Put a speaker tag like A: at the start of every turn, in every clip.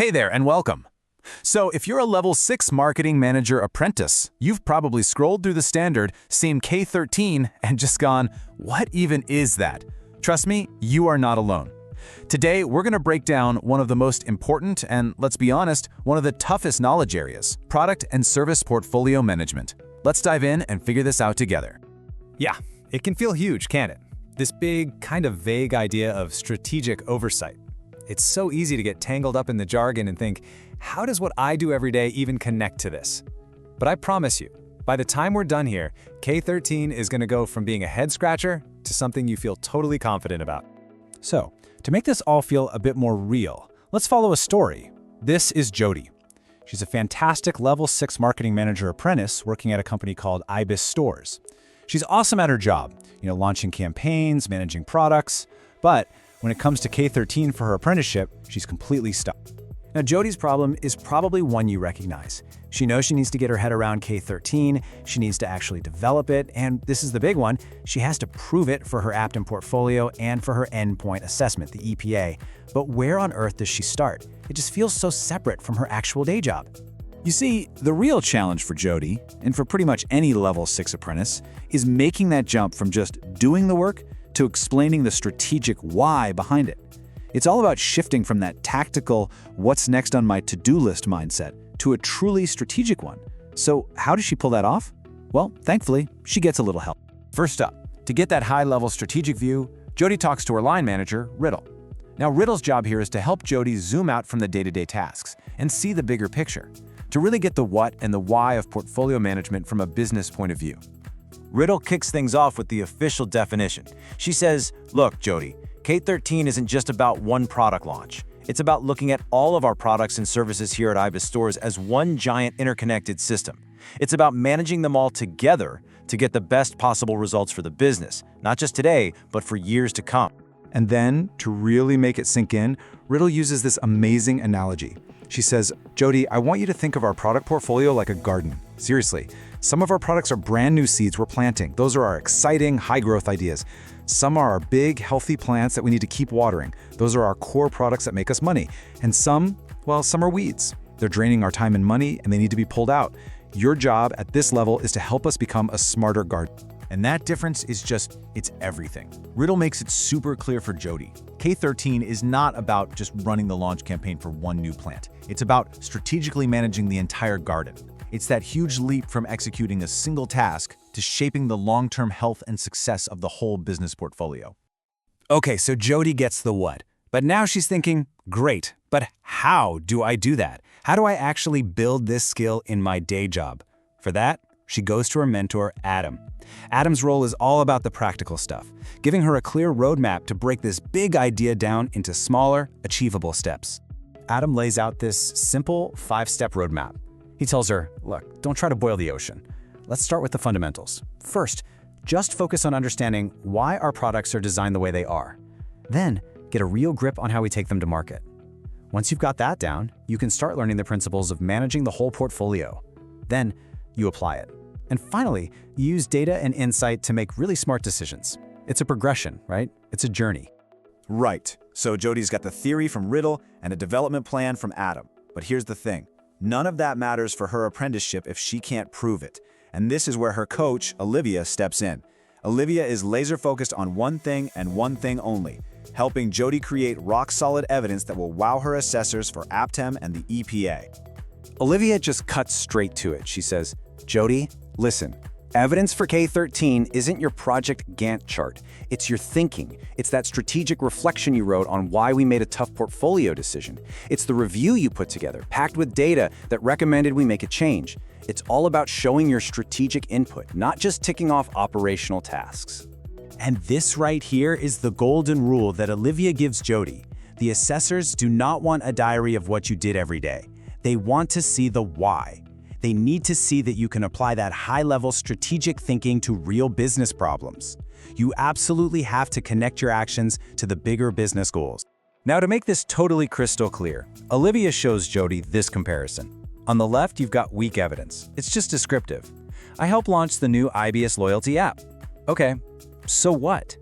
A: Hey there and welcome. So if you're a level 6 marketing manager apprentice, you've probably scrolled through the standard, seen K13, and just gone, what even is that? Trust me, you are not alone. Today, we're going to break down one of the most important and, let's be honest, one of the toughest knowledge areas, product and service portfolio management. Let's dive in and figure this out together.
B: Yeah, it can feel huge, can't it? This big, kind of vague idea of strategic oversight. It's so easy to get tangled up in the jargon and think, how does what I do every day even connect to this? But I promise you, by the time we're done here, K13 is going to go from being a head-scratcher to something you feel totally confident about. So, to make this all feel a bit more real, let's follow a story. This is Jody. She's a fantastic level 6 marketing manager apprentice working at a company called IBIS Stores. She's awesome at her job, launching campaigns, managing products, but when it comes to K13 for her apprenticeship, she's completely stuck. Now, Jody's problem is probably one you recognize. She knows she needs to get her head around K13, she needs to actually develop it, and this is the big one, she has to prove it for her Aptin portfolio and for her endpoint assessment, the EPA. But where on earth does she start? It just feels so separate from her actual day job.
A: You see, the real challenge for Jody, and for pretty much any level 6 apprentice, is making that jump from just doing the work to explaining the strategic why behind it. It's all about shifting from that tactical, what's next on my to-do list mindset to a truly strategic one. So how does she pull that off? Well, thankfully, she gets a little help. First up, to get that high-level strategic view, Jody talks to her line manager, Riddle. Now, Riddle's job here is to help Jody zoom out from the day-to-day tasks and see the bigger picture, to really get the what and the why of portfolio management from a business point of view.
C: Riddle kicks things off with the official definition. She says, look, Jody, K13 isn't just about one product launch. It's about looking at all of our products and services here at IBIS Stores as one giant interconnected system. It's about managing them all together to get the best possible results for the business, not just today, but for years to come.
A: And then, to really make it sink in, Riddle uses this amazing analogy. She says, Jody, I want you to think of our product portfolio like a garden. Seriously, some of our products are brand new seeds we're planting. Those are our exciting, high-growth ideas. Some are our big, healthy plants that we need to keep watering. Those are our core products that make us money. And some are weeds. They're draining our time and money, and they need to be pulled out. Your job at this level is to help us become a smarter garden. And that difference is it's everything. Riddle makes it super clear for Jody. K13 is not about just running the launch campaign for one new plant. It's about strategically managing the entire garden. It's that huge leap from executing a single task to shaping the long-term health and success of the whole business portfolio. Okay, so Jody gets the what, but now she's thinking, great, but how do I do that? How do I actually build this skill in my day job? For that, she goes to her mentor, Adam. Adam's role is all about the practical stuff, giving her a clear roadmap to break this big idea down into smaller, achievable steps. Adam lays out this simple 5-step roadmap. He tells her, look, don't try to boil the ocean. Let's start with the fundamentals. First, just focus on understanding why our products are designed the way they are. Then, get a real grip on how we take them to market. Once you've got that down, you can start learning the principles of managing the whole portfolio. Then, you apply it. And finally, you use data and insight to make really smart decisions. It's a progression, right? It's a journey.
C: Right. So Jody's got the theory from Riddle and a development plan from Adam. But here's the thing. None of that matters for her apprenticeship if she can't prove it. And this is where her coach, Olivia, steps in. Olivia is laser-focused on one thing and one thing only, helping Jody create rock-solid evidence that will wow her assessors for Aptin and the EPA.
B: Olivia just cuts straight to it. She says, Jody, listen, evidence for K13 isn't your project Gantt chart. It's your thinking. It's that strategic reflection you wrote on why we made a tough portfolio decision. It's the review you put together, packed with data that recommended we make a change. It's all about showing your strategic input, not just ticking off operational tasks.
A: And this right here is the golden rule that Olivia gives Jody. The assessors do not want a diary of what you did every day. They want to see the why. They need to see that you can apply that high-level strategic thinking to real business problems. You absolutely have to connect your actions to the bigger business goals. Now, to make this totally crystal clear, Olivia shows Jody this comparison. On the left, you've got weak evidence. It's just descriptive. I helped launch the new IBS loyalty app. Okay, so what?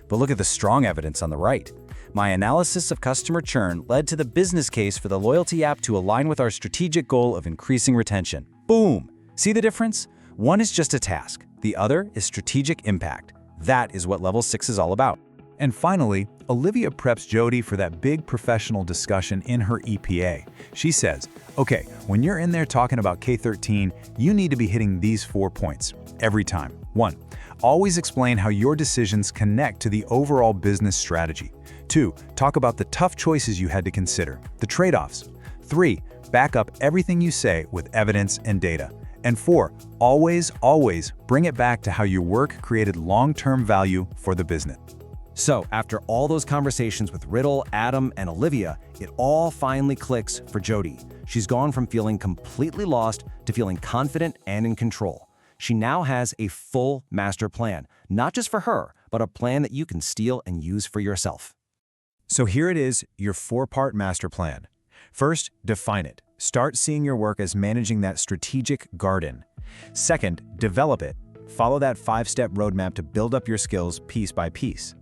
A: But look at the strong evidence on the right.
D: My analysis of customer churn led to the business case for the loyalty app to align with our strategic goal of increasing retention. Boom! See the difference? One is just a task. The other is strategic impact. That is what Level 6 is all about.
A: And finally, Olivia preps Jody for that big professional discussion in her EPA. She says, okay, when you're in there talking about K13, you need to be hitting these 4 points every time. 1. Always explain how your decisions connect to the overall business strategy. 2. Talk about the tough choices you had to consider, the trade-offs. 3. Back up everything you say with evidence and data. And 4. Always bring it back to how your work created long-term value for the business.
D: So, after all those conversations with Riddle, Adam, and Olivia, it all finally clicks for Jody. She's gone from feeling completely lost to feeling confident and in control. She now has a full master plan, not just for her, but a plan that you can steal and use for yourself.
C: So here it is, your 4-part master plan. First, define it. Start seeing your work as managing that strategic garden. Second, develop it. Follow that 5-step roadmap to build up your skills piece by piece.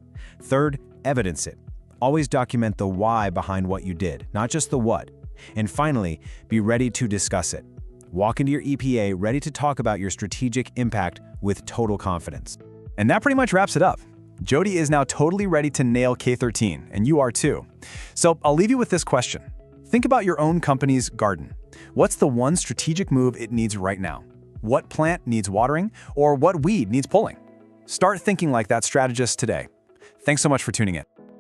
C: Third, evidence it. Always document the why behind what you did, not just the what. And finally, be ready to discuss it. Walk into your EPA ready to talk about your strategic impact with total confidence.
A: And that pretty much wraps it up. Jody is now totally ready to nail K13, and you are too. So I'll leave you with this question. Think about your own company's garden. What's the one strategic move it needs right now? What plant needs watering, or what weed needs pulling? Start thinking like that strategist today. Thanks so much for tuning in.